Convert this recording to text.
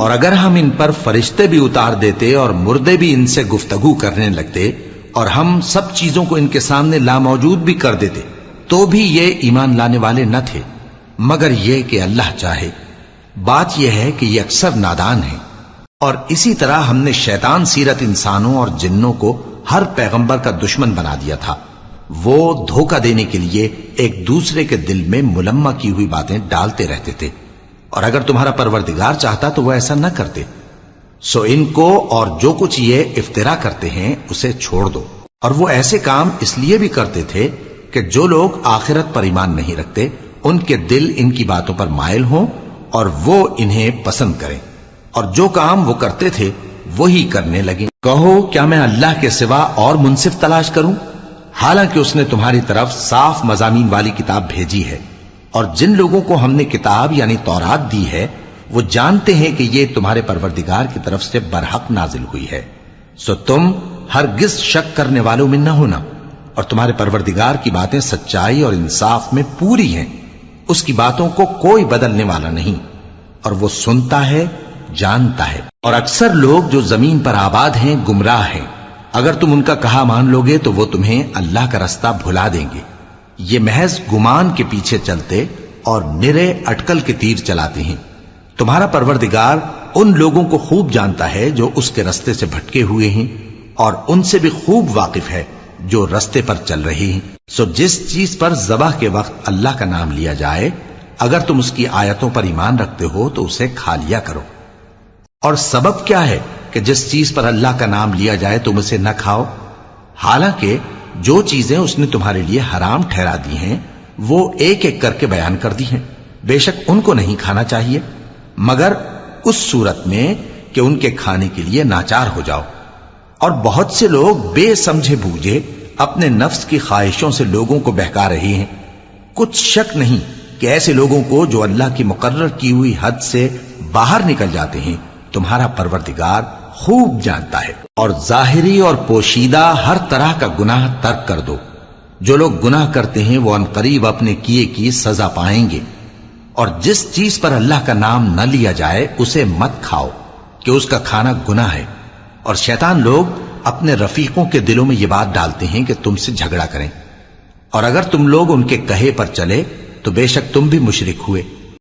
اور اگر ہم ان پر فرشتے بھی اتار دیتے اور مردے بھی ان سے گفتگو کرنے لگتے اور ہم سب چیزوں کو ان کے سامنے لاموجود بھی کر دیتے تو بھی یہ ایمان لانے والے نہ تھے، مگر یہ کہ اللہ چاہے۔ بات یہ ہے کہ یہ اکثر نادان ہیں۔ اور اسی طرح ہم نے شیطان سیرت انسانوں اور جنوں کو ہر پیغمبر کا دشمن بنا دیا تھا۔ وہ دھوکہ دینے کے لیے ایک دوسرے کے دل میں ملمہ کی ہوئی باتیں ڈالتے رہتے تھے، اور اگر تمہارا پروردگار چاہتا تو وہ ایسا نہ کرتے۔ سو ان کو اور جو کچھ یہ افترا کرتے ہیں اسے چھوڑ دو۔ اور وہ ایسے کام اس لیے بھی کرتے تھے کہ جو لوگ آخرت پر ایمان نہیں رکھتے ان کے دل ان کی باتوں پر مائل ہوں اور وہ انہیں پسند کریں، اور جو کام وہ کرتے تھے وہی کرنے لگیں۔ کہو کیا میں اللہ کے سوا اور منصف تلاش کروں، حالانکہ اس نے تمہاری طرف صاف مضامین والی کتاب بھیجی ہے، اور جن لوگوں کو ہم نے کتاب یعنی تورات دی ہے وہ جانتے ہیں کہ یہ تمہارے پروردگار کی طرف سے برحق نازل ہوئی ہے۔ سو تم ہرگز شک کرنے والوں میں نہ ہونا، اور تمہارے پروردگار کی باتیں سچائی اور انصاف میں پوری ہیں، اس کی باتوں کو کوئی بدلنے والا نہیں، اور وہ سنتا ہے جانتا ہے۔ اور اکثر لوگ جو زمین پر آباد ہیں گمراہ ہیں، اگر تم ان کا کہا مان لوگے تو وہ تمہیں اللہ کا رستہ بھلا دیں گے۔ یہ محض گمان کے پیچھے چلتے اور نرے اٹکل کے تیر چلاتے ہیں۔ تمہارا پروردگار ان لوگوں کو خوب جانتا ہے جو اس کے رستے سے بھٹکے ہوئے ہیں، اور ان سے بھی خوب واقف ہے جو رستے پر چل رہے ہیں۔ سو جس چیز پر ذبح کے وقت اللہ کا نام لیا جائے اگر تم اس کی آیتوں پر ایمان رکھتے ہو تو اسے کھا لیا کرو۔ اور سبب کیا ہے کہ جس چیز پر اللہ کا نام لیا جائے تم اسے نہ کھاؤ، حالانکہ جو چیزیں اس نے تمہارے لیے حرام ٹھہرا دی ہیں وہ ایک ایک کر کے بیان کر دی ہیں۔ بے شک ان کو نہیں کھانا چاہیے مگر اس صورت میں کہ ان کے کھانے کے لیے ناچار ہو جاؤ۔ اور بہت سے لوگ بے سمجھے بوجھے اپنے نفس کی خواہشوں سے لوگوں کو بہکا رہے ہیں۔ کچھ شک نہیں کہ ایسے لوگوں کو جو اللہ کی مقرر کی ہوئی حد سے باہر نکل جاتے ہیں تمہارا پروردگار خوب جانتا ہے۔ اور ظاہری اور پوشیدہ ہر طرح کا گناہ ترک کر دو۔ جو لوگ گناہ کرتے ہیں وہ عنقریب اپنے کیے کی سزا پائیں گے۔ اور جس چیز پر اللہ کا نام نہ لیا جائے اسے مت کھاؤ کہ اس کا کھانا گناہ ہے۔ اور شیطان لوگ اپنے رفیقوں کے دلوں میں یہ بات ڈالتے ہیں کہ تم سے جھگڑا کریں، اور اگر تم لوگ ان کے کہے پر چلے تو بے شک تم بھی مشرک ہوئے۔